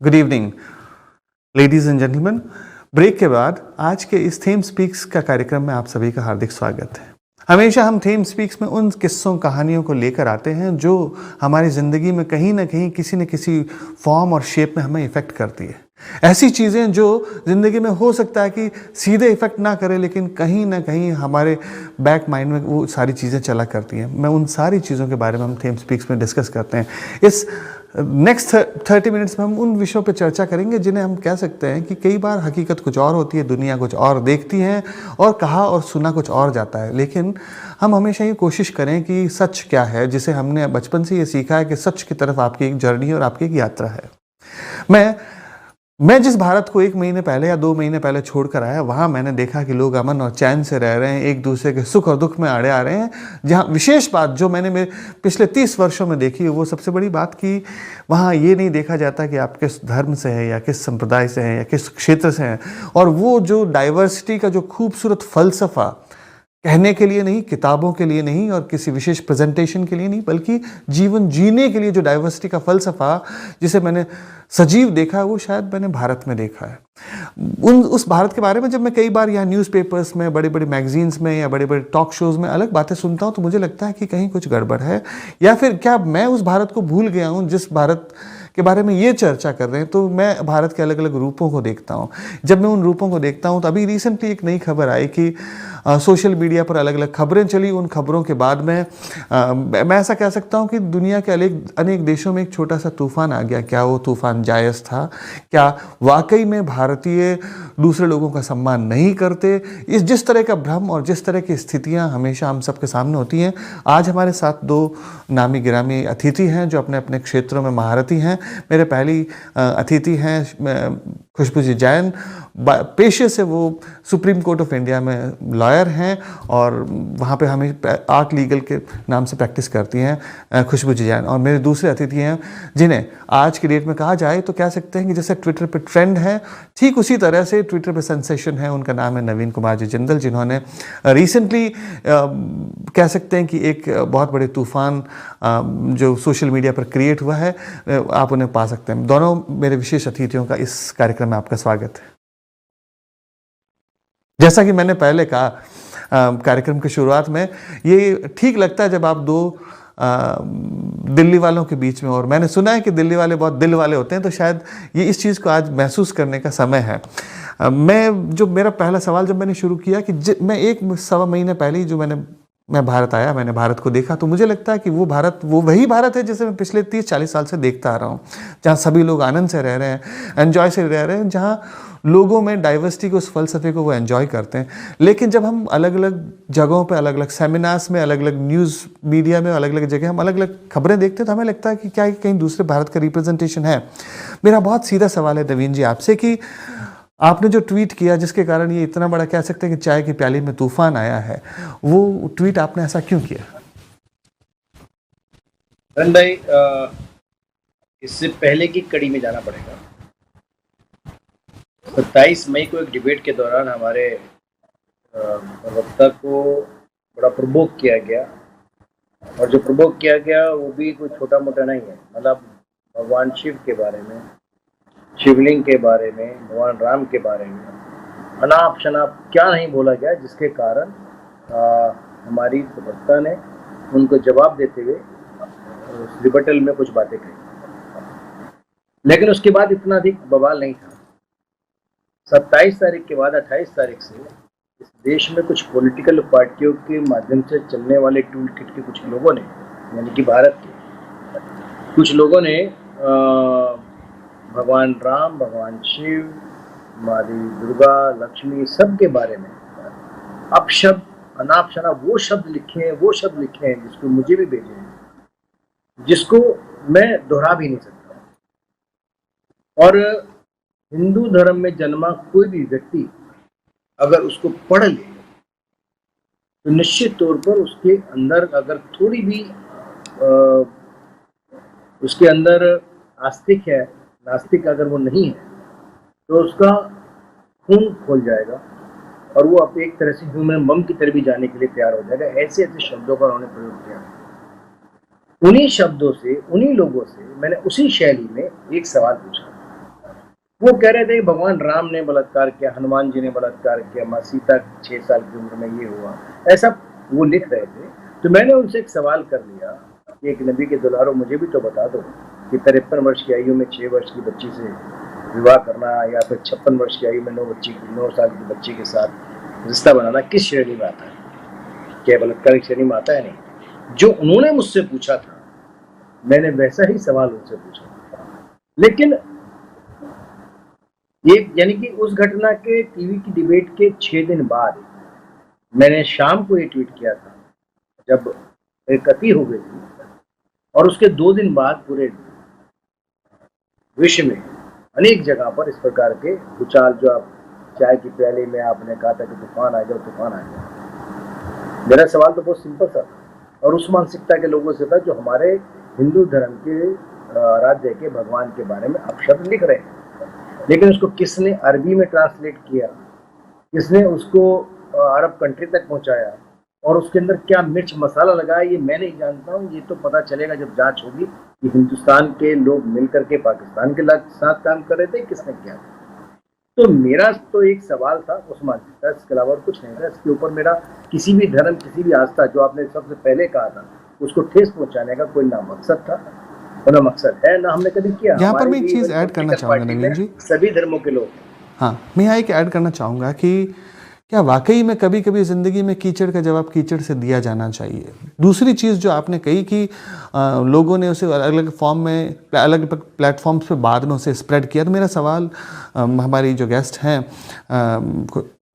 Good evening ladies and gentleman. Break के बाद आज के इस थीम स्पीक्स का कार्यक्रम में आप सभी का हार्दिक स्वागत है। हमेशा हम थीम स्पीक्स में उन किस्सों कहानियों को लेकर आते हैं जो हमारी ज़िंदगी में कहीं ना कहीं किसी न किसी फॉर्म और शेप में हमें इफ़ेक्ट करती है। ऐसी चीज़ें जो ज़िंदगी में हो सकता है कि सीधे इफ़ेक्ट ना करे, लेकिन कहीं ना कहीं हमारे बैक माइंड में वो सारी चीज़ें चला करती हैं। मैं उन सारी चीज़ों के बारे में हम थीम स्पीक्स में डिस्कस करते हैं। इस नेक्स्ट 30 मिनट्स में हम उन विषयों पर चर्चा करेंगे जिन्हें हम कह सकते हैं कि कई बार हकीकत कुछ और होती है, दुनिया कुछ और देखती है और कहा और सुना कुछ और जाता है। लेकिन हम हमेशा ये कोशिश करें कि सच क्या है, जिसे हमने बचपन से ये सीखा है कि सच की तरफ आपकी एक जर्नी और आपकी एक यात्रा है। मैं जिस भारत को 1 महीने पहले या 2 महीने पहले छोड़कर आया, वहाँ मैंने देखा कि लोग अमन और चैन से रह रहे हैं, एक दूसरे के सुख और दुख में आड़े आ रहे हैं। जहाँ विशेष बात जो मैंने मेरे पिछले 30 वर्षों में देखी है, वो सबसे बड़ी बात कि वहाँ ये नहीं देखा जाता कि आप किस धर्म से हैं या किस संप्रदाय से हैं या किस क्षेत्र से हैं। और वो जो डाइवर्सिटी का जो खूबसूरत फ़लसफ़ा, कहने के लिए नहीं, किताबों के लिए नहीं और किसी विशेष प्रेजेंटेशन के लिए नहीं, बल्कि जीवन जीने के लिए जो डाइवर्सिटी का फ़लसफ़ा जिसे मैंने सजीव देखा है, वो शायद मैंने भारत में देखा है। उस भारत के बारे में जब मैं कई बार यहाँ न्यूज़पेपर्स में, बड़े बड़े मैगजीन्स में या बड़े बड़े टॉक शोज़ में अलग बातें सुनता हूँ, तो मुझे लगता है कि कहीं कुछ गड़बड़ है, या फिर क्या मैं उस भारत को भूल गया हूँ जिस भारत के बारे में ये चर्चा कर रहे हैं। तो मैं भारत के अलग अलग रूपों को देखता हूँ। जब मैं उन रूपों को देखता हूँ तो अभी रिसेंटली एक नई खबर आई कि सोशल मीडिया पर अलग अलग खबरें चली। उन खबरों के बाद में मैं ऐसा कह सकता हूँ कि दुनिया के अनेक देशों में एक छोटा सा तूफान आ गया। क्या वो तूफान जायज़ था? क्या वाकई में भारतीय दूसरे लोगों का सम्मान नहीं करते? जिस तरह का भ्रम और जिस तरह की स्थितियाँ हमेशा हम सबके सामने होती हैं। आज हमारे साथ 2 नामी गिरामी अतिथि हैं जो अपने अपने क्षेत्रों में महारथी हैं। मेरे पहली अतिथि हैं खुशबू जी जैन। पेशे से वो सुप्रीम कोर्ट ऑफ इंडिया में लॉयर हैं और वहाँ पे हमें आर्ट लीगल के नाम से प्रैक्टिस करती हैं खुशबू जी जैन। और मेरे दूसरे अतिथि हैं जिन्हें आज की डेट में कहा जाए तो कह सकते हैं कि जैसे ट्विटर पे ट्रेंड है, ठीक उसी तरह से ट्विटर पे सेंसेशन है। उनका नाम है नवीन कुमार जी जिंदल, जिन्होंने रिसेंटली कह सकते हैं कि एक बहुत बड़े तूफान जो सोशल मीडिया पर क्रिएट हुआ है, आप उन्हें पा सकते हैं। दोनों मेरे विशेष अतिथियों का इस कार्यक्रम में आपका स्वागत है। जैसा कि मैंने पहले कहा कार्यक्रम की शुरुआत में, ये ठीक लगता है जब आप 2 दिल्ली वालों के बीच में, और मैंने सुना है कि दिल्ली वाले बहुत दिल वाले होते हैं, तो शायद ये इस चीज़ को आज महसूस करने का समय है। मेरा पहला सवाल जब मैंने शुरू किया कि मैं 1-1.25 महीने पहले ही मैं भारत आया, मैंने भारत को देखा, तो मुझे लगता है कि वो वही भारत है जिसे मैं पिछले 30-40 साल से देखता आ रहा हूँ। जहाँ सभी लोग आनंद से रह रहे हैं, एंजॉय से रह रहे हैं, जहाँ लोगों में डाइवर्सिटी के उस फलसफे को वो एंजॉय करते हैं। लेकिन जब हम अलग अलग जगहों पे, अलग अलग सेमिनार्स में, अलग अलग न्यूज़ मीडिया में, अलग अलग जगह हम अलग अलग खबरें देखते हैं, तो हमें लगता है कि क्या कहीं दूसरे भारत का रिप्रेजेंटेशन है। मेरा बहुत सीधा सवाल है नवीन जी आपसे कि आपने जो ट्वीट किया जिसके कारण ये इतना बड़ा कह सकते हैं कि चाय की प्याली में तूफान आया है, वो ट्वीट आपने ऐसा क्यों किया? रन भाई, इससे पहले की कड़ी में जाना पड़ेगा। 27 मई को एक डिबेट के दौरान हमारे प्रवक्ता को बड़ा प्रवोक किया गया, और जो प्रवोक किया गया वो भी कोई छोटा मोटा नहीं है। मतलब भगवान शिव के बारे में, शिवलिंग के बारे में, भगवान राम के बारे में अनाप शनाप क्या नहीं बोला गया, जिसके कारण हमारी प्रवक्ता ने उनको जवाब देते हुए रिबटल में कुछ बातें कही। लेकिन उसके बाद इतना अधिक बवाल नहीं था। 27 तारीख के बाद 28 तारीख से इस देश में कुछ पॉलिटिकल पार्टियों के माध्यम से चलने वाले टूल किट के कुछ लोगों ने, यानी कि भारत के कुछ लोगों ने भगवान राम, भगवान शिव, माता दुर्गा, लक्ष्मी, सब के बारे में अपशब्द, अनाप शनाप वो शब्द लिखे हैं जिसको मुझे भी भेजे हैं, जिसको मैं दोहरा भी नहीं सकता। और हिंदू धर्म में जन्मा कोई भी व्यक्ति अगर उसको पढ़ ले तो निश्चित तौर पर उसके अंदर अगर थोड़ी भी उसके अंदर आस्तिक है, नास्तिक अगर वो नहीं है, तो उसका खून खोल जाएगा और वो अब एक तरह से ह्यूमन बम की तरह भी जाने के लिए तैयार हो जाएगा। ऐसे ऐसे शब्दों का उन्होंने प्रयोग किया। उन्हीं शब्दों से, उन्हीं लोगों से मैंने उसी शैली में एक सवाल पूछा वो कह रहे थे कि भगवान राम ने बलात्कार किया, हनुमान जी ने बलात्कार किया, माँ सीता 6 साल की उम्र में ये हुआ, ऐसा वो लिख रहे थे। तो मैंने उनसे एक सवाल कर लिया कि एक नबी के दुलारो मुझे भी तो बता दो कि 53 वर्ष की आयु में 6 वर्ष की बच्ची से विवाह करना या फिर 56 वर्ष की आयु में 9 साल की बच्ची के साथ रिश्ता बनाना किस श्रेणी में आता है? क्या बलात्कार की श्रेणी में आता है? नहीं। जो उन्होंने मुझसे पूछा था मैंने वैसा ही सवाल उनसे पूछा, लेकिन एक यानी कि उस घटना के टीवी की डिबेट के 6 दिन बाद मैंने शाम को ये ट्वीट किया था जब एक अति हो गई थी, और उसके 2 दिन बाद पूरे विश्व में अनेक जगह पर इस प्रकार के भूचाल, जो आप चाय की प्याली में आपने कहा था कि तूफान आ जाओ, तूफान आ जाओ। मेरा सवाल तो बहुत सिंपल था और उस मानसिकता के लोगों से था जो हमारे हिंदू धर्म के राज्य के भगवान के बारे में अपशब्द लिख रहे हैं, लेकिन उसको किसने अरबी में ट्रांसलेट किया, किसने उसको अरब कंट्री तक पहुंचाया और उसके अंदर क्या मिर्च मसाला लगाया, ये मैं नहीं जानता हूँ। ये तो पता चलेगा जब जांच होगी कि हिंदुस्तान के लोग मिलकर के पाकिस्तान के साथ काम कर रहे थे, किसने किया। तो मेरा तो एक सवाल था उस मानसिकता, इसके अलावा कुछ नहीं था। इसके ऊपर मेरा किसी भी धर्म, किसी भी आस्था, जो आपने सबसे पहले कहा था, उसको ठेस पहुंचाने का कोई ना मकसद था, ना मकसद है, ना हमने कभी किया। यहाँ पर मैं एक चीज़ ऐड करना चाहूँगा नवीन जी। सभी धर्मों के लोग। हाँ, मैं यहाँ एक ऐड करना चाहूँगा कि क्या वाकई में कभी कभी ज़िंदगी में कीचड़ का जवाब कीचड़ से दिया जाना चाहिए। दूसरी चीज़ जो आपने कही कि लोगों ने उसे अलग अलग फॉर्म में, अलग अलग प्लेटफॉर्म्स पे बाद में उसे स्प्रेड किया, तो मेरा सवाल हमारी जो गेस्ट हैं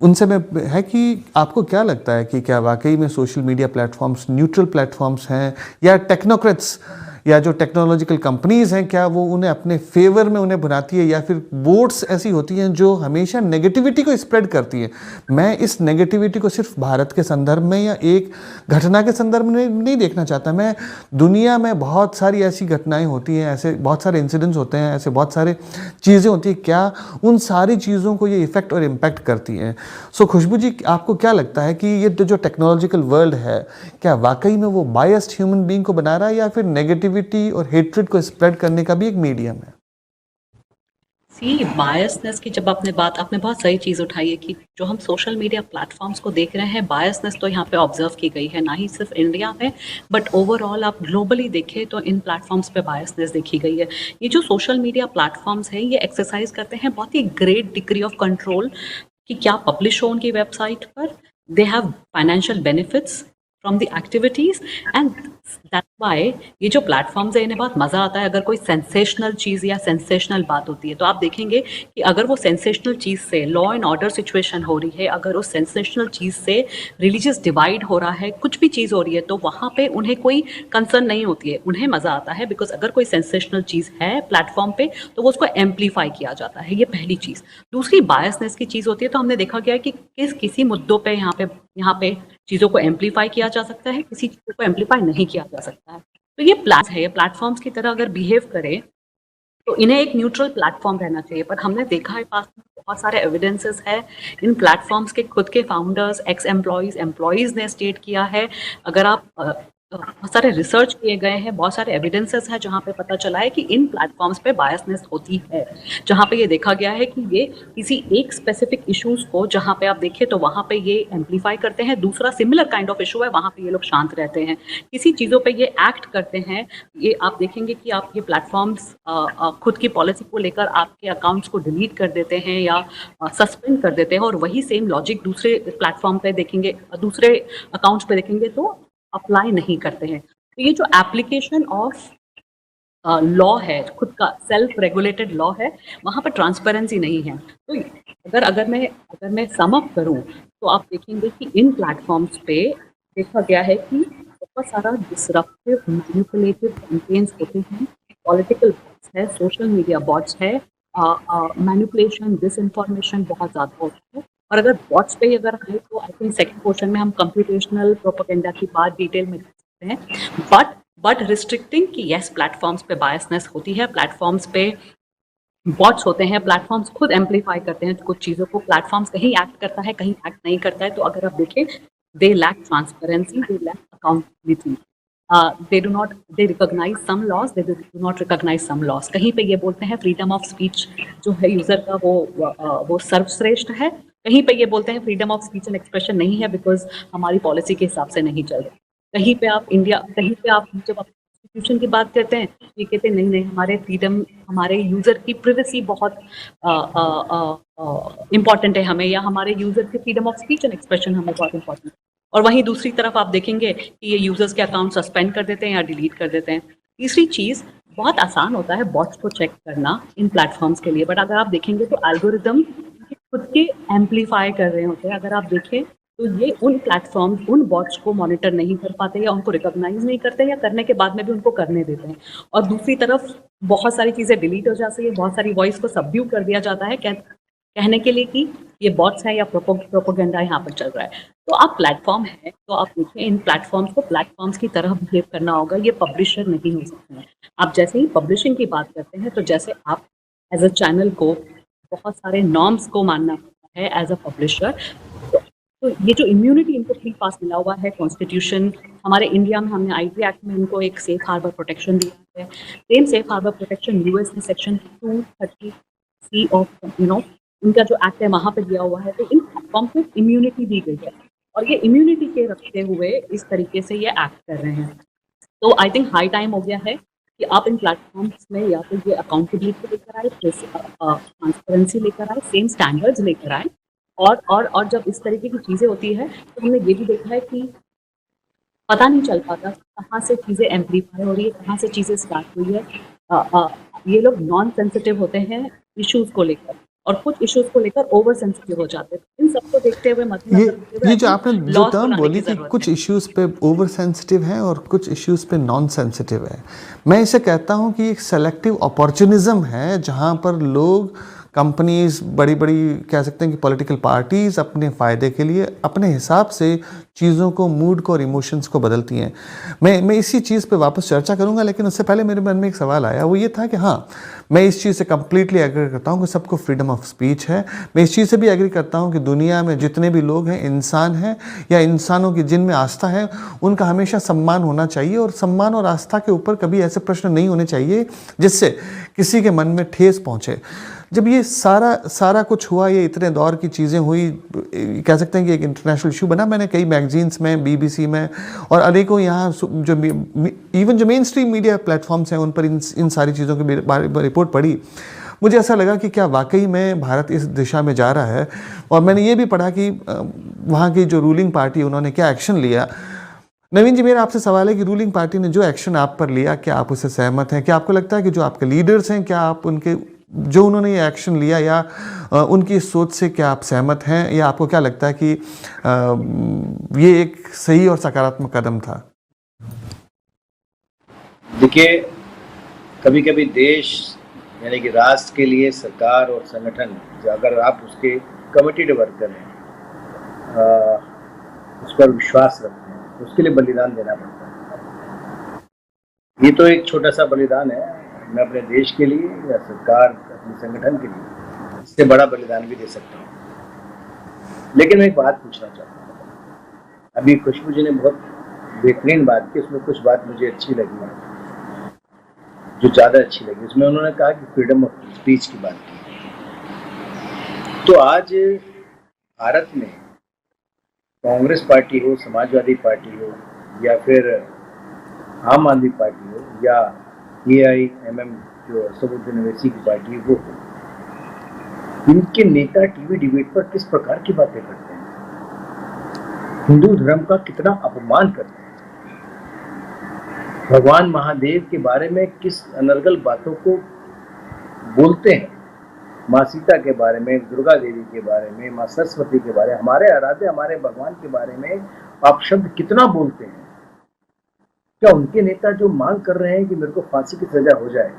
उनसे में है कि आपको क्या लगता है कि क्या वाकई में social media platforms neutral platforms हैं, या टेक्नोक्रेट्स या जो टेक्नोलॉजिकल कंपनीज़ हैं, क्या वो उन्हें अपने फेवर में उन्हें बनाती है, या फिर बोर्ड्स ऐसी होती हैं जो हमेशा नेगेटिविटी को स्प्रेड करती हैं। मैं इस नेगेटिविटी को सिर्फ भारत के संदर्भ में या एक घटना के संदर्भ में नहीं देखना चाहता। मैं दुनिया में बहुत सारी ऐसी घटनाएं होती हैं, ऐसे बहुत सारे इंसिडेंट्स होते हैं, ऐसे बहुत सारे चीज़ें होती हैं, क्या उन सारी चीज़ों को ये इफ़ेक्ट और इम्पैक्ट करती हैं। सो खुशबू जी, आपको क्या लगता है कि ये जो टेक्नोलॉजिकल वर्ल्ड है, क्या वाकई में वो बायस्ड ह्यूमन बीइंग को बना रहा है, या फिर नेगेटिविटी और हेट्रेड को स्प्रेड करने का भी एक मीडियम है? सी बायसनेस की जब आपने बहुत सही चीज़ उठाई है कि जो हम सोशल मीडिया प्लेटफॉर्म्स को देख रहे हैं, बायसनेस तो यहाँ पे ऑब्जर्व की गई है, ना ही सिर्फ इंडिया में बट ओवरऑल आप ग्लोबली देखें तो इन प्लेटफॉर्म्स पे बायसनेस देखी गई है। ये जो सोशल मीडिया प्लेटफॉर्म्स हैं ये एक्सरसाइज करते हैं बहुत ही ग्रेट डिग्री ऑफ कंट्रोल कि क्या पब्लिश हो उनकी वेबसाइट पर, they have financial benefits from the activities and that's why ये जो प्लेटफॉर्म्स है इन्हें बहुत मज़ा आता है अगर कोई सेंसेशनल चीज़ या सेंसेशनल बात होती है। तो आप देखेंगे कि अगर वो सेंसेशनल चीज़ से लॉ एंड ऑर्डर सिचुएशन हो रही है, अगर उस सेंसेशनल चीज़ से रिलीजियस डिवाइड हो रहा है, कुछ भी चीज़ हो रही है, तो वहाँ पे उन्हें कोई कंसर्न नहीं होती है, उन्हें मज़ा आता है बिकॉज अगर कोई सेंसेशनल चीज़ है प्लेटफॉर्म पे तो वो उसको एम्पलीफाई किया जाता है। ये पहली चीज़। दूसरी बायसनेस की चीज़ होती है, तो हमने देखा गया है कि किसी मुद्दों पे यहाँ पे चीज़ों को एम्पलीफाई किया जा सकता है, किसी चीज़ों को एम्पलीफाई नहीं किया जा सकता है। तो ये प्लेटफॉर्म्स की तरह अगर बिहेव करें तो इन्हें एक न्यूट्रल प्लेटफॉर्म रहना चाहिए। पर हमने देखा है पास में बहुत सारे एविडेंसेस है इन प्लेटफॉर्म्स के, खुद के फाउंडर्स, एक्स एम्प्लॉयज़ ने स्टेट किया है। अगर आप बहुत सारे रिसर्च किए गए हैं, बहुत सारे एविडेंसेस है जहाँ पे पता चला है कि इन प्लेटफॉर्म्स पे बायसनेस होती है, जहाँ पे ये देखा गया है कि ये किसी एक स्पेसिफिक इश्यूज को जहाँ पे आप देखें तो वहाँ पे ये एम्पलीफाई करते हैं, दूसरा सिमिलर काइंड ऑफ इशू है वहाँ पे ये लोग शांत रहते हैं, किसी चीज़ों पे ये एक्ट करते हैं। ये आप देखेंगे कि आप ये प्लेटफॉर्म्स खुद की पॉलिसी को लेकर आपके अकाउंट्स को डिलीट कर देते हैं या सस्पेंड कर देते हैं, और वही सेम लॉजिक दूसरे प्लेटफॉर्म पे देखेंगे, दूसरे अकाउंट्स पे देखेंगे तो अप्लाई नहीं करते हैं। तो ये जो एप्लीकेशन ऑफ लॉ है, खुद का सेल्फ रेगुलेटेड लॉ है, वहाँ पर ट्रांसपेरेंसी नहीं है। तो अगर मैं सम अप करूँ तो आप देखेंगे कि इन प्लेटफॉर्म्स पे देखा गया है कि बहुत सारा डिसरप्टिव मैनिपुलेटिव कैंपेन्स होते हैं, पॉलिटिकल बॉट्स है, सोशल मीडिया बॉट्स है, मैनिपुलेशन, डिसइंफॉर्मेशन बहुत ज़्यादा होता है। और अगर बॉट्स पे अगर आए तो आई थिंक सेकंड पोर्शन में हम कंप्यूटेशनल प्रोपेगेंडा की बात डिटेल में कर सकते हैं, बट रिस्ट्रिक्टिंग कि यस प्लेटफॉर्म्स पे बायसनेस होती है, प्लेटफॉर्म्स पे बॉट्स होते हैं, प्लेटफॉर्म्स खुद एम्पलीफाई करते हैं कुछ चीज़ों को, प्लेटफॉर्म्स कहीं एक्ट करता है कहीं एक्ट नहीं करता है। तो अगर आप देखें they lack transparency, they lack accountability. they recognize some laws, they do not recognize some laws. कहीं पे ये बोलते हैं फ्रीडम ऑफ स्पीच जो है यूजर का वो सर्वश्रेष्ठ है, कहीं पे ये बोलते हैं freedom of speech and expression नहीं है बिकॉज हमारी पॉलिसी के हिसाब से नहीं चल रहा। कहीं पे आप जब आप कॉन्स्टिट्यूशन की बात करते हैं ये कहते हैं नहीं हमारे फ्रीडम, हमारे यूजर की प्रिवेसी बहुत इम्पॉर्टेंट है हमें, या हमारे यूजर की freedom of speech and expression हमें बहुत इम्पॉर्टेंट है। और वहीं दूसरी तरफ आप देखेंगे कि ये यूजर्स के अकाउंट सस्पेंड कर देते हैं या डिलीट कर देते हैं। तीसरी चीज़, बहुत आसान होता है बॉट्स को चेक करना इन प्लेटफॉर्म्स के लिए, बट अगर आप देखेंगे तो एल्गोरिदम खुद के एम्पलीफाई कर रहे होते हैं। अगर आप देखें तो ये उन प्लेटफॉर्म्स उन बॉट्स को मॉनिटर नहीं कर पाते या उनको रिकॉग्नाइज नहीं करते या करने के बाद में भी उनको करने देते हैं। और दूसरी तरफ बहुत सारी चीज़ें डिलीट हो जाती है, बहुत सारी वॉइस को सबड्यू कर दिया जाता है कहने के लिए कि ये बॉट्स है या प्रोपोगेंडा यहाँ पर चल रहा है। तो आप प्लेटफॉर्म है तो आप देखिए इन प्लेटफॉर्म्स को प्लेटफॉर्म्स की तरह बिहेव करना होगा, ये पब्लिशर नहीं हो सकते हैं। आप जैसे ही पब्लिशिंग की बात करते हैं तो जैसे आप एज अ चैनल को बहुत सारे नॉर्म्स को मानना पड़ता है एज अ पब्लिशर। तो ये जो इम्यूनिटी इनको फ्री पास मिला हुआ है कॉन्स्टिट्यूशन, हमारे इंडिया में हमने आईटी एक्ट में इनको एक सेफ हार्बर प्रोटेक्शन दिया है। Same safe harbour protection US में सेक्शन 230C ऑफ इनका जो एक्ट है वहाँ पे दिया हुआ है। तो इन प्लेटफॉर्म को इम्यूनिटी दी गई है और ये इम्यूनिटी के रखते हुए इस तरीके से ये एक्ट कर रहे हैं। तो आई थिंक हाई टाइम हो गया है कि आप इन प्लेटफॉर्म्स में या तो ये अकाउंटेबिलिटी लेकर आए, ट्रांसपेरेंसी लेकर आए, सेम स्टैंडर्ड्स लेकर आए। और जब इस तरीके की चीज़ें होती है तो हमने ये भी देखा है कि पता नहीं चल पाता कहाँ से चीज़ें एम्पलीफाई हो रही है, कहाँ से चीज़ें स्टार्ट हुई है। ये लोग नॉन सेंसिटिव होते हैं इश्यूज़ को लेकर और कुछ इश्यूज को लेकर ओवर सेंसिटिव हो जाते हैं। इन सबको देखते हुए ये जो आपने जो टर्म बोली कि कुछ इश्यूज पे ओवर सेंसिटिव है और कुछ इश्यूज पे नॉन सेंसिटिव है, मैं इसे कहता हूँ कि एक सेलेक्टिव अपॉर्चुनिज्म है जहाँ पर लोग, कंपनीज, बड़ी बड़ी कह सकते हैं कि पॉलिटिकल पार्टीज़ अपने फ़ायदे के लिए अपने हिसाब से चीज़ों को, मूड को और इमोशंस को बदलती हैं। मैं इसी चीज़ पे वापस चर्चा करूंगा, लेकिन उससे पहले मेरे मन में एक सवाल आया, वो ये था कि हाँ, मैं इस चीज़ से कम्प्लीटली एग्री करता हूँ कि सबको फ्रीडम ऑफ स्पीच है। मैं इस चीज़ से भी एग्री करता हूँ कि दुनिया में जितने भी लोग हैं, इंसान हैं या इंसानों की जिनमें आस्था है, उनका हमेशा सम्मान होना चाहिए और सम्मान और आस्था के ऊपर कभी ऐसे प्रश्न नहीं होने चाहिए जिससे किसी के मन में ठेस पहुँचे। जब ये सारा कुछ हुआ, ये इतने दौर की चीज़ें हुई, कह सकते हैं कि एक इंटरनेशनल इशू बना। मैंने कई मैगजीन्स में, बीबीसी में और अनेकों यहाँ जो इवन जो मेन स्ट्रीम मीडिया प्लेटफॉर्म्स हैं उन पर इन सारी चीज़ों के बारे में रिपोर्ट पढ़ी। मुझे ऐसा लगा कि क्या वाकई में भारत इस दिशा में जा रहा है। और मैंने ये भी पढ़ा कि वहाँ की जो रूलिंग पार्टी, उन्होंने क्या एक्शन लिया। नवीन जी, मेरा आपसे सवाल है कि रूलिंग पार्टी ने जो एक्शन आप पर लिया, क्या आप उससे सहमत हैं? क्या आपको लगता है कि जो आपके लीडर्स हैं, क्या आप उनके जो उन्होंने ये एक्शन लिया या उनकी सोच से क्या आप सहमत हैं, या आपको क्या लगता है कि ये एक सही और सकारात्मक कदम था? देखिए, कभी कभी देश यानी कि राष्ट्र के लिए सरकार और संगठन, अगर आप उसके कमिटेड वर्कर हैं, उस पर विश्वास रखते हैं, उसके लिए बलिदान देना पड़ता है। ये तो एक छोटा सा बलिदान है, मैं अपने देश के लिए या सरकार, अपने संगठन के लिए इससे बड़ा बलिदान भी दे सकता हूँ। लेकिन मैं एक बात पूछना चाहता हूँ। अभी खुशबू जी ने बहुत बेहतरीन बात की, उसमें कुछ बात मुझे अच्छी लगी, जो ज़्यादा अच्छी लगी। उसमें उन्होंने कहा कि फ्रीडम ऑफ स्पीच की बात की। तो आज भारत में कांग्रेस पार्टी हो, समाजवादी पार्टी हो या फिर आम आदमी पार्टी हो या AIMM जो असदुद्दीन ओवैसी की पार्टी, वो इनके नेता टीवी डिबेट पर किस प्रकार की बातें करते हैं, हिंदू धर्म का कितना अपमान करते हैं, भगवान महादेव के बारे में किस अनर्गल बातों को बोलते हैं, माँ सीता के बारे में, दुर्गा देवी के बारे में, माँ सरस्वती के बारे में, हमारे आराध्य, हमारे भगवान के बारे में आप शब्द कितना बोलते हैं। क्या उनके नेता जो मांग कर रहे हैं कि मेरे को फांसी की सजा हो जाए,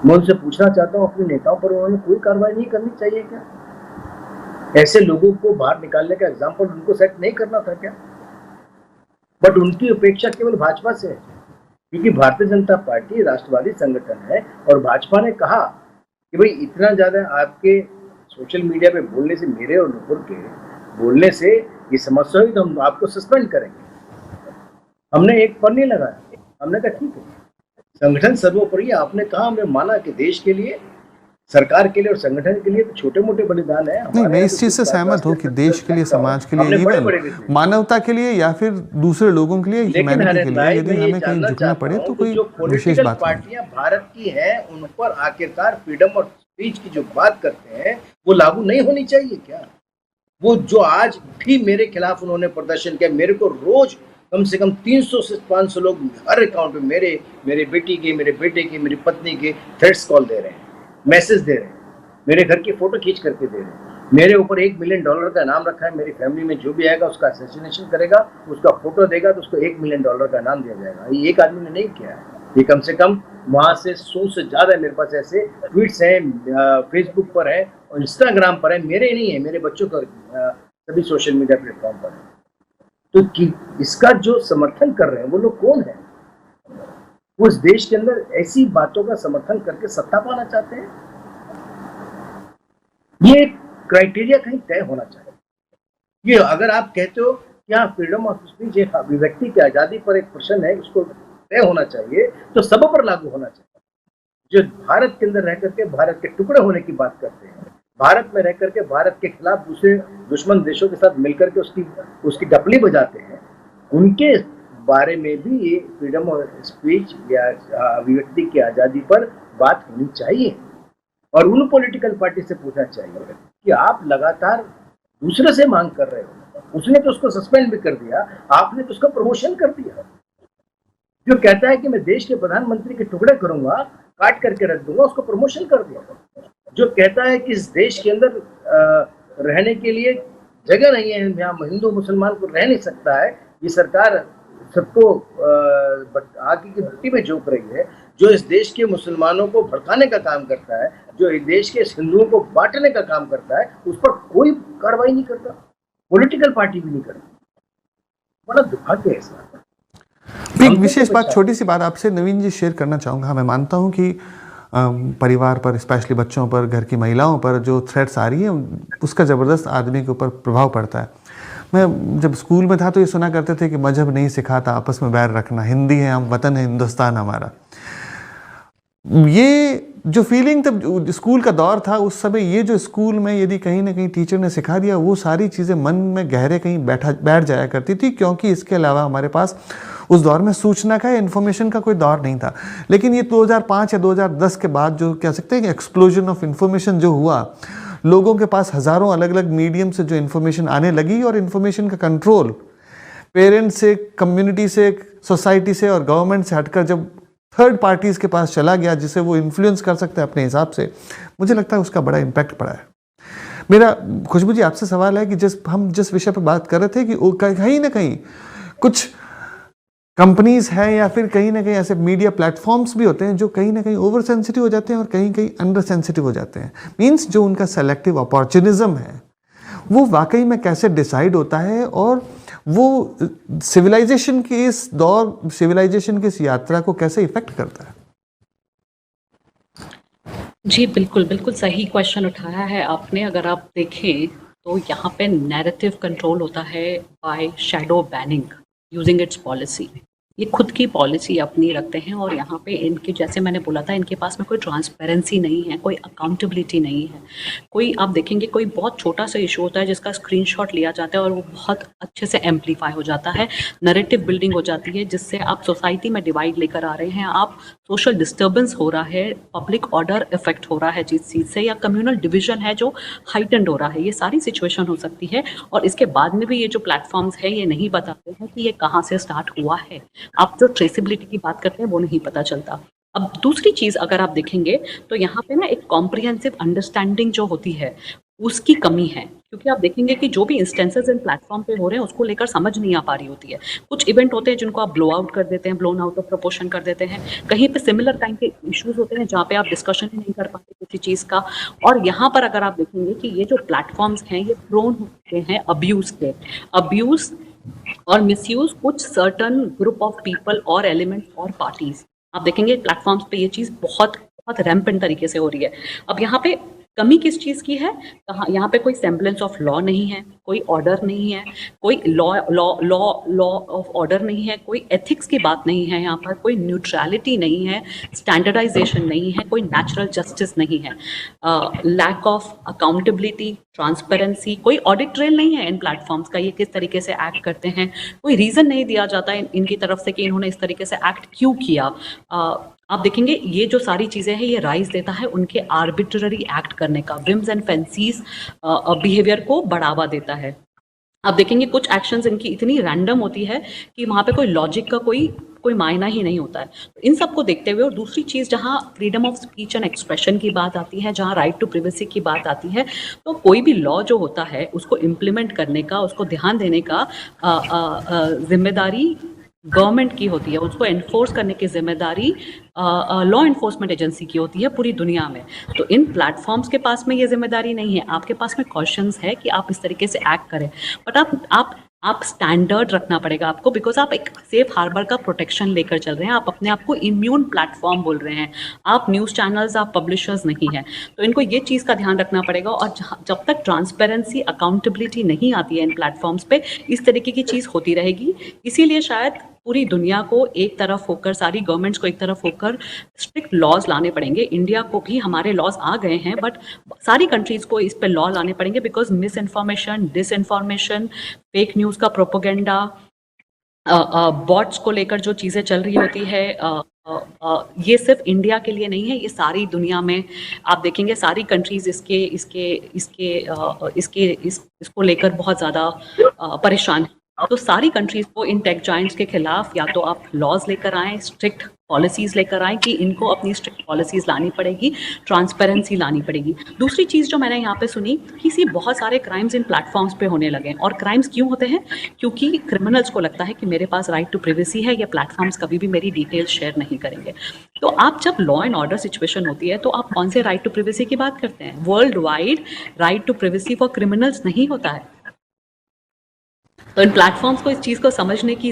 मैं उनसे पूछना चाहता हूँ, अपने नेताओं पर उन्होंने कोई कार्रवाई नहीं करनी चाहिए क्या? ऐसे लोगों को बाहर निकालने का एग्जाम्पल उनको सेट नहीं करना था क्या? बट उनकी अपेक्षा केवल भाजपा से है, क्योंकि भारतीय जनता पार्टी राष्ट्रवादी संगठन है और भाजपा ने कहा कि भाई इतना ज्यादा आपके सोशल मीडिया पे बोलने से, मेरे और नुपुर के बोलने से ये समस्या हुई तो हम आपको सस्पेंड करेंगे। हमने एक पर नहीं लगाया, हमने कहा ठीक है, संगठन सर्वोपरि है। आपने कहा, हमने माना कि देश के लिए, सरकार के लिए और संगठन के लिए तो छोटे मोटे बलिदान है। नहीं, मैं इस चीज़ से सहमत हूँ कि देश के लिए, समाज के लिए, इवन मानवता के लिए या फिर दूसरे लोगों के लिए, ह्यूमैनिटी के लिए यदि हमें कहीं झुकना पड़े तो कोई विशेष बात नहीं। पार्टियां भारत की हैं, उन पर आखिरकार फ्रीडम और स्पीच की जो बात करते हैं वो लागू नहीं होनी चाहिए क्या? वो जो आज भी मेरे खिलाफ उन्होंने प्रदर्शन किया, मेरे को रोज कम से कम 300 से 500 लोग हर अकाउंट पे मेरे बेटी के, मेरे बेटे के, मेरी पत्नी के थ्रेट्स कॉल दे रहे हैं, मैसेज दे रहे हैं, मेरे घर की फोटो खींच करके दे रहे हैं। मेरे ऊपर $1 मिलियन का इनाम रखा है। मेरी फैमिली में जो भी आएगा उसका असैसिनेशन करेगा, उसका फोटो देगा तो उसको $1 मिलियन का इनाम दिया जाएगा। ये एक आदमी ने नहीं किया है, ये कम से कम वहां से 100 से ज्यादा मेरे पास ऐसे ट्वीट्स हैं, फेसबुक पर है और इंस्टाग्राम पर है, मेरे नहीं है, मेरे बच्चों का सभी सोशल मीडिया प्लेटफॉर्म पर है। तो इसका जो समर्थन कर रहे हैं वो लोग कौन है? वो इस देश के अंदर ऐसी बातों का समर्थन करके सत्ता पाना चाहते हैं। ये क्राइटेरिया कहीं तय होना चाहिए। ये अगर आप कहते हो कि हाँ, फ्रीडम ऑफ स्पीच एक अभिव्यक्ति की आजादी पर एक प्रश्न है, उसको तय होना चाहिए तो सब पर लागू होना चाहिए। जो भारत के अंदर रह करके भारत के टुकड़े होने की बात करते हैं, भारत में रह करके भारत के खिलाफ दूसरे दुश्मन देशों के साथ मिलकर के उसकी डपली बजाते हैं, उनके बारे में भी ये फ्रीडम ऑफ स्पीच या अभिव्यक्ति की आजादी पर बात होनी चाहिए। और उन पॉलिटिकल पार्टी से पूछना चाहिए कि आप लगातार दूसरे से मांग कर रहे हो। उसने तो उसको सस्पेंड भी कर दिया, आपने तो उसका प्रमोशन कर दिया। जो कहता है कि मैं देश के प्रधानमंत्री के टुकड़े करूंगा, काट करके रख दूंगा, उसको प्रमोशन कर दिया। जो कहता है कि इस देश के अंदर रहने के लिए जगह नहीं है, यहाँ हिंदू मुसलमान को रह नहीं सकता है, ये सरकार सबको आगे की भट्टी में झोंक रही है। जो इस देश के मुसलमानों को भड़काने का काम करता है, जो इस देश के हिंदुओं को बांटने का काम करता है, उस पर कोई कार्रवाई नहीं करता, पॉलिटिकल पार्टी भी नहीं करती। बड़ा दुर्भाग्य है इसका। एक विशेष बात, छोटी सी बात आपसे नवीन जी शेयर करना चाहूँगा। मैं मानता हूँ कि परिवार पर, स्पेशली बच्चों पर, घर की महिलाओं पर जो थ्रेट्स आ रही हैं उसका ज़बरदस्त आदमी के ऊपर प्रभाव पड़ता है। मैं जब स्कूल में था तो ये सुना करते थे कि मजहब नहीं सिखाता आपस में बैर रखना, हिंदी है हम, वतन है हिंदुस्तान हमारा। ये जो फीलिंग तब स्कूल का दौर था उस समय, ये जो स्कूल में यदि कहीं ना कहीं टीचर ने सिखा दिया, वो सारी चीज़ें मन में गहरे कहीं बैठ जाया करती थी, क्योंकि इसके अलावा हमारे पास उस दौर में सूचना का या इन्फॉर्मेशन का कोई दौर नहीं था। लेकिन ये 2005 या 2010 के बाद जो कह सकते हैं कि एक्सप्लोजन ऑफ इन्फॉर्मेशन जो हुआ, लोगों के पास हज़ारों अलग अलग मीडियम से जो इन्फॉर्मेशन आने लगी, और इन्फॉर्मेशन का कंट्रोल पेरेंट्स से, कम्युनिटी से, सोसाइटी से और गवर्नमेंट से हटकर जब थर्ड पार्टीज़ के पास चला गया, जिसे वो इन्फ्लुएंस कर सकते हैं अपने हिसाब से, मुझे लगता है उसका बड़ा इम्पैक्ट पड़ा है। मेरा खुशबू जी आपसे सवाल है कि हम जिस विषय पर बात कर रहे थे कि कहीं ना कहीं कुछ कंपनीज हैं या फिर कहीं ना कहीं ऐसे मीडिया प्लेटफॉर्म्स भी होते हैं जो कहीं ना कहीं ओवर सेंसिटिव हो जाते हैं और कहीं कहीं अंडर सेंसिटिव हो जाते हैं। मीन्स जो उनका सेलेक्टिव अपॉर्चुनिज्म है वो वाकई में कैसे डिसाइड होता है, और वो सिविलाइजेशन की इस दौर, सिविलाइजेशन की इस यात्रा को कैसे इफेक्ट करता है। जी बिल्कुल बिल्कुल सही क्वेश्चन उठाया है आपने। अगर आप देखें तो यहाँ पे नैरेटिव कंट्रोल होता है by shadow banning using its policy. ये खुद की पॉलिसी अपनी रखते हैं और यहाँ पे इनके, जैसे मैंने बोला था, इनके पास में कोई ट्रांसपेरेंसी नहीं है, कोई अकाउंटेबिलिटी नहीं है। कोई आप देखेंगे कोई बहुत छोटा सा इशू होता है जिसका स्क्रीनशॉट लिया जाता है और वो बहुत अच्छे से एम्पलीफाई हो जाता है, नैरेटिव बिल्डिंग हो जाती है, जिससे आप सोसाइटी में डिवाइड लेकर आ रहे हैं, आप सोशल डिस्टर्बेंस हो रहा है, पब्लिक ऑर्डर इफेक्ट हो रहा है जिस चीज़ से, या कम्युनल डिवीजन है जो हाइटेंड हो रहा है। ये सारी सिचुएशन हो सकती है और इसके बाद में भी ये जो प्लेटफॉर्म्स है ये नहीं बताते हैं कि ये कहाँ से स्टार्ट हुआ है। आप जो ट्रेसेबिलिटी की बात करते हैं वो नहीं पता चलता। अब दूसरी चीज़ अगर आप देखेंगे तो यहाँ पे ना एक कॉम्प्रिहेंसिव अंडरस्टैंडिंग जो होती है उसकी कमी है, क्योंकि आप देखेंगे कि जो भी इंस्टेंसेस इन प्लेटफॉर्म पे हो रहे हैं उसको लेकर समझ नहीं आ पा रही होती है। कुछ इवेंट होते हैं जिनको आप ब्लो आउट कर देते हैं, ब्लोन आउट ऑफ प्रोपोर्शन कर देते हैं। कहीं पे सिमिलर काइंड के इश्यूज होते हैं जहाँ पे आप डिस्कशन ही नहीं कर पाते किसी चीज़ का। और यहाँ पर अगर आप देखेंगे कि ये जो प्लेटफॉर्म्स हैं ये प्रोन होते हैं अब्यूज़ के, अब्यूज़ और मिसयूज कुछ सर्टन ग्रुप ऑफ पीपल और एलिमेंट्स और पार्टीज। आप देखेंगे प्लेटफॉर्म्स पे ये चीज़ बहुत बहुत रैम्पेंट तरीके से हो रही है। अब यहाँ पे कमी किस चीज़ की है? कहाँ यहाँ पे कोई सेम्बलेंस ऑफ लॉ नहीं है, कोई ऑर्डर नहीं है, कोई law law law law of order नहीं है, कोई एथिक्स की बात नहीं है यहाँ पर, कोई न्यूट्रलिटी नहीं है, स्टैंडर्डाइजेशन नहीं है, कोई नेचुरल जस्टिस नहीं है, लैक ऑफ अकाउंटेबिलिटी, ट्रांसपेरेंसी, कोई ऑडिट ट्रेल नहीं है इन प्लेटफॉर्म्स का, ये किस तरीके से एक्ट करते हैं, कोई रीज़न नहीं दिया जाता है इनकी तरफ से कि इन्होंने इस तरीके से एक्ट क्यों किया। आप देखेंगे ये जो सारी चीज़ें हैं ये राइज देता है उनके आर्बिट्ररी एक्ट करने का, विम्स एंड फैंसीज बिहेवियर को बढ़ावा देता है। आप देखेंगे कुछ एक्शंस इनकी इतनी रैंडम होती है कि वहाँ पे कोई लॉजिक का कोई मायना ही नहीं होता है। तो इन सबको देखते हुए, और दूसरी चीज़ जहाँ freedom of speech and expression की बात आती है, जहाँ राइट टू प्रिवेसी की बात आती है, तो कोई भी लॉ जो होता है उसको इम्प्लीमेंट करने का, उसको ध्यान देने का जिम्मेदारी गवर्नमेंट की होती है, उसको एनफोर्स करने की जिम्मेदारी लॉ इन्फोर्समेंट एजेंसी की होती है पूरी दुनिया में। तो इन प्लेटफॉर्म्स के पास में ये जिम्मेदारी नहीं है, आपके पास में क्वेश्चंस है कि आप इस तरीके से एक्ट करें, बट आप स्टैंडर्ड रखना पड़ेगा आपको, बिकॉज आप एक सेफ हार्बर का प्रोटेक्शन लेकर चल रहे हैं, आप अपने आप को इम्यून प्लेटफॉर्म बोल रहे हैं, आप न्यूज़ चैनल्स, आप पब्लिशर्स नहीं हैं। तो इनको ये चीज़ का ध्यान रखना पड़ेगा, और जब तक ट्रांसपेरेंसी, अकाउंटेबिलिटी नहीं आती है इन प्लेटफॉर्म्स पे, इस तरीके की चीज़ होती रहेगी। इसीलिए शायद पूरी दुनिया को एक तरफ होकर, सारी गवर्नमेंट्स को एक तरफ होकर स्ट्रिक्ट लॉज लाने पड़ेंगे। इंडिया को भी हमारे लॉज आ गए हैं, बट सारी कंट्रीज़ को इस पे लॉ लाने पड़ेंगे, because miss information, disinformation, fake news का प्रोपोगेंडा, बॉट्स को लेकर जो चीज़ें चल रही होती है, ये सिर्फ इंडिया के लिए नहीं है, ये सारी दुनिया में आप देखेंगे सारी कंट्रीज इसको लेकर बहुत ज़्यादा परेशान हैं। तो सारी कंट्रीज को इन टेक जायंट्स के खिलाफ या तो आप लॉज लेकर आएँ, स्ट्रिक्ट पॉलिसीज़ लेकर आएँ कि इनको अपनी स्ट्रिक्ट पॉलिसीज़ लानी पड़ेगी, ट्रांसपेरेंसी लानी पड़ेगी। दूसरी चीज़ जो मैंने यहाँ पे सुनी कि बहुत सारे क्राइम्स इन प्लेटफॉर्म्स पे होने लगे हैं, और क्राइम्स क्यों होते हैं? क्योंकि क्रिमिनल्स को लगता है कि मेरे पास राइट टू प्रिवेसी है, ये प्लेटफॉर्म्स कभी भी मेरी डिटेल्स शेयर नहीं करेंगे। तो आप जब लॉ एंड ऑर्डर सिचुएशन होती है तो आप कौन से राइट टू प्रिवेसी की बात करते हैं? World wide right to privacy for criminals नहीं होता है। तो इन प्लेटफॉर्म्स को इस चीज़ को समझने की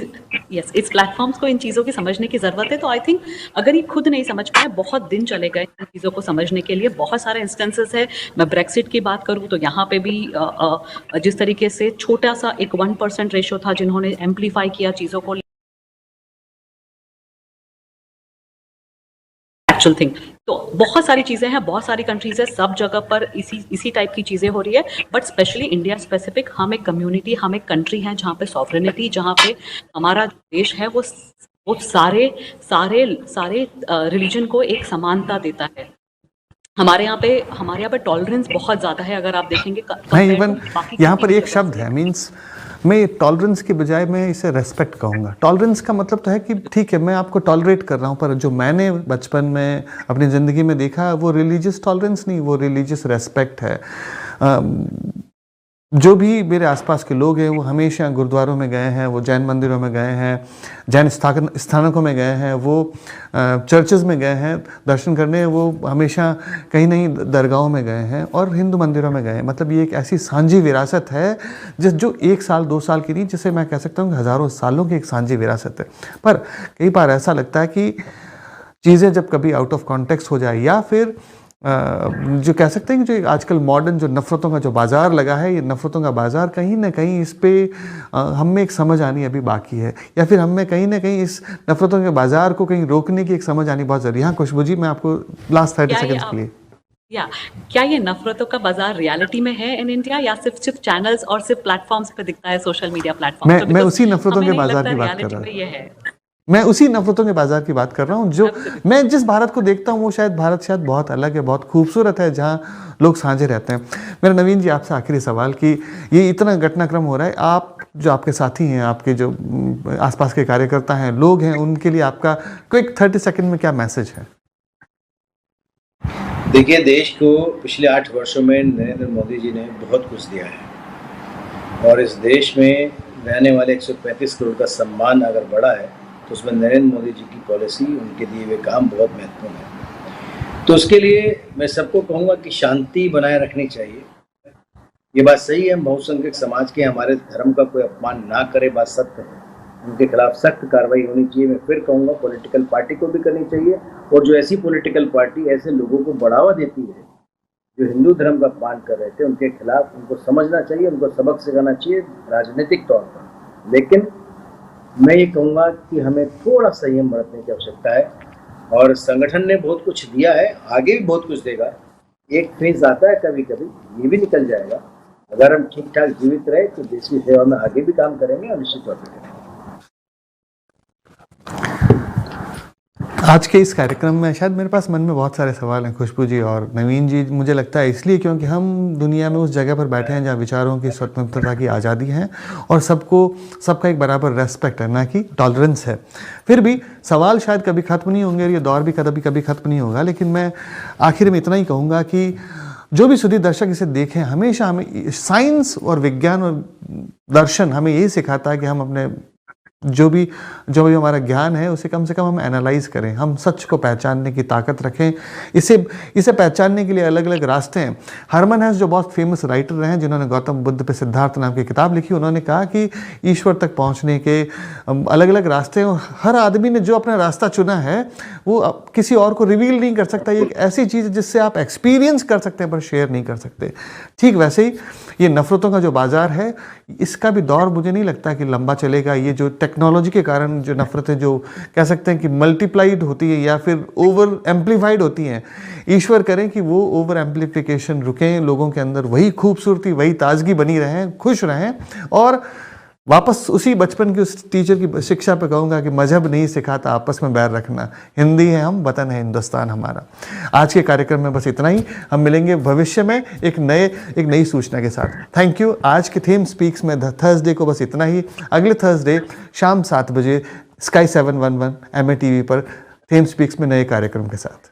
इस प्लेटफॉर्म्स को इन चीज़ों की समझने की ज़रूरत है। तो आई थिंक अगर ये खुद नहीं समझ पाए, बहुत दिन चले गए इन चीज़ों को समझने के लिए। बहुत सारे इंस्टेंसेस है, मैं ब्रेक्सिट की बात करूँ तो यहाँ पे भी जिस तरीके से छोटा सा एक 1% रेशो था जिन्होंने एम्पलीफाई किया चीज़ों को, एक्चुअल थिंग। तो बहुत सारी चीज़ें हैं, बहुत सारी कंट्रीज है, सब जगह पर इसी टाइप की चीज़ें हो रही है, बट स्पेशली इंडिया स्पेसिफिक हम एक कम्युनिटी, हम एक कंट्री है जहाँ पे सॉवरेनिटी, जहाँ पे हमारा देश है वो सारे रिलीजन को एक समानता देता है। हमारे यहाँ पे टॉलरेंस बहुत ज़्यादा है, अगर आप देखेंगे। मैं इवन यहाँ पर एक शब्द है, मीन्स मैं टॉलरेंस की बजाय मैं इसे रेस्पेक्ट कहूँगा। टॉलरेंस का मतलब तो है कि ठीक है मैं आपको टॉलरेट कर रहा हूँ, पर जो मैंने बचपन में अपनी ज़िंदगी में देखा वो रिलीजियस टॉलरेंस नहीं, वो रिलीजियस रेस्पेक्ट है। जो भी मेरे आसपास के लोग हैं वो हमेशा गुरुद्वारों में गए हैं, वो जैन मंदिरों में गए हैं, जैन स्थानकों में गए हैं, वो चर्चेज़ में गए हैं दर्शन करने, वो हमेशा कहीं नहीं दरगाहों में गए हैं और हिंदू मंदिरों में गए हैं। मतलब ये एक ऐसी सांझी विरासत है जो 1 साल 2 साल की नहीं, जिसे मैं कह सकता हूँ कि हज़ारों सालों की एक सांझी विरासत है। पर कई बार ऐसा लगता है कि चीज़ें जब कभी आउट ऑफ कॉन्टेक्स्ट हो जाए, या फिर जो कह सकते हैं कि जो आजकल मॉडर्न जो नफ़रतों का जो बाज़ार लगा है, ये नफ़रतों का बाज़ार कहीं ना कहीं इस पे हम में एक समझ आनी अभी बाकी है, या फिर हम में कहीं ना कहीं इस नफ़रतों के बाज़ार को कहीं रोकने की एक समझ आनी बहुत ज़रूरी है। हाँ खुशबू जी, मैं आपको लास्ट 30 सेकेंड्स के लिए, क्या ये नफरतों का बाजार रियलिटी में है इन इंडिया, या सिर्फ चैनल्स और सिर्फ प्लेटफॉर्म्स पे दिखता है, सोशल मीडिया प्लेटफॉर्म? मैं उसी नफरतों के बाजार की बात कर रहा हूँ। मैं उसी नफरतों के बाजार की बात कर रहा हूँ। जो मैं जिस भारत को देखता हूँ वो भारत शायद बहुत अलग है, बहुत खूबसूरत है, जहाँ लोग साझे रहते हैं। मेरा नवीन जी आपसे आखिरी सवाल कि ये इतना घटनाक्रम हो रहा है, आप जो आपके साथी हैं, आपके जो आसपास के कार्यकर्ता हैं, लोग हैं, उनके लिए आपका क्विक 30 सेकेंड में क्या मैसेज है? देखिए, देश को पिछले 8 वर्षों में नरेंद्र मोदी जी ने बहुत कुछ दिया है, और इस देश में रहने वाले 135 करोड़ का सम्मान अगर बढ़ा है तो उसमें नरेंद्र मोदी जी की पॉलिसी, उनके दिए हुए काम बहुत महत्वपूर्ण है। तो उसके लिए मैं सबको कहूँगा कि शांति बनाए रखनी चाहिए। ये बात सही है, बहुसंख्यक समाज के, हमारे धर्म का कोई अपमान ना करे, बात सत्य है। उनके खिलाफ सख्त कार्रवाई होनी चाहिए। मैं फिर कहूँगा पॉलिटिकल पार्टी को भी करनी चाहिए, और जो ऐसी पॉलिटिकल पार्टी ऐसे लोगों को बढ़ावा देती है जो हिंदू धर्म का अपमान कर रहे थे उनके खिलाफ उनको समझना चाहिए, उनको सबक सिखाना चाहिए राजनीतिक तौर पर। लेकिन मैं ये कहूँगा कि हमें थोड़ा संयम बरतने की आवश्यकता है, और संगठन ने बहुत कुछ दिया है, आगे भी बहुत कुछ देगा। एक फेज आता है कभी कभी, ये भी निकल जाएगा। अगर हम ठीक ठाक जीवित रहे तो देश की सेवा में आगे भी काम करेंगे, और निश्चित तौर पर करेंगे। आज के इस कार्यक्रम में शायद मेरे पास मन में बहुत सारे सवाल हैं खुशबू जी और नवीन जी, मुझे लगता है इसलिए क्योंकि हम दुनिया में उस जगह पर बैठे हैं जहाँ विचारों की स्वतंत्रता की आज़ादी है और सबका एक बराबर रेस्पेक्ट है, ना कि टॉलरेंस है। फिर भी सवाल शायद कभी ख़त्म नहीं होंगे और ये दौर भी कभी ख़त्म नहीं होगा, लेकिन मैं आखिर में इतना ही कहूँगा कि जो भी सुधी दर्शक इसे देखें, हमेशा हमें साइंस और विज्ञान और दर्शन हमें यही सिखाता है कि हम अपने जो भी हमारा ज्ञान है उसे कम से कम हम एनालाइज करें, हम सच को पहचानने की ताकत रखें। इसे पहचानने के लिए अलग अलग रास्ते हैं। हरमन हेस जो बहुत फेमस राइटर रहे हैं, जिन्होंने गौतम बुद्ध पे सिद्धार्थ नाम की किताब लिखी, उन्होंने कहा कि ईश्वर तक पहुंचने के अलग अलग रास्ते हैं और हर आदमी ने जो अपना रास्ता चुना है वो किसी और को रिवील नहीं कर सकता। ये एक ऐसी चीज़ है जिससे आप एक्सपीरियंस कर सकते हैं पर शेयर नहीं कर सकते। ठीक वैसे ही ये नफ़रतों का जो बाज़ार है, इसका भी दौर मुझे नहीं लगता कि लंबा चलेगा। ये जो टेक्नोलॉजी के कारण जो नफ़रतें जो कह सकते हैं कि मल्टीप्लाइड होती है या फिर ओवर एम्पलीफाइड होती हैं, ईश्वर करें कि वो ओवर एम्पलीफिकेशन रुकें, लोगों के अंदर वही खूबसूरती, वही ताजगी बनी रहें, खुश रहें। और वापस उसी बचपन की उस टीचर की शिक्षा पे कहूँगा कि मजहब नहीं सिखाता आपस में बैर रखना, हिंदी है हम, वतन है हिंदुस्तान हमारा। आज के कार्यक्रम में बस इतना ही। हम मिलेंगे भविष्य में एक नई सूचना के साथ। Thank you. आज के थीम स्पीक्स में थर्सडे को बस इतना ही। अगले थर्सडे शाम 7 बजे Sky 711 MATV पर थीम स्पीक्स में नए कार्यक्रम के साथ।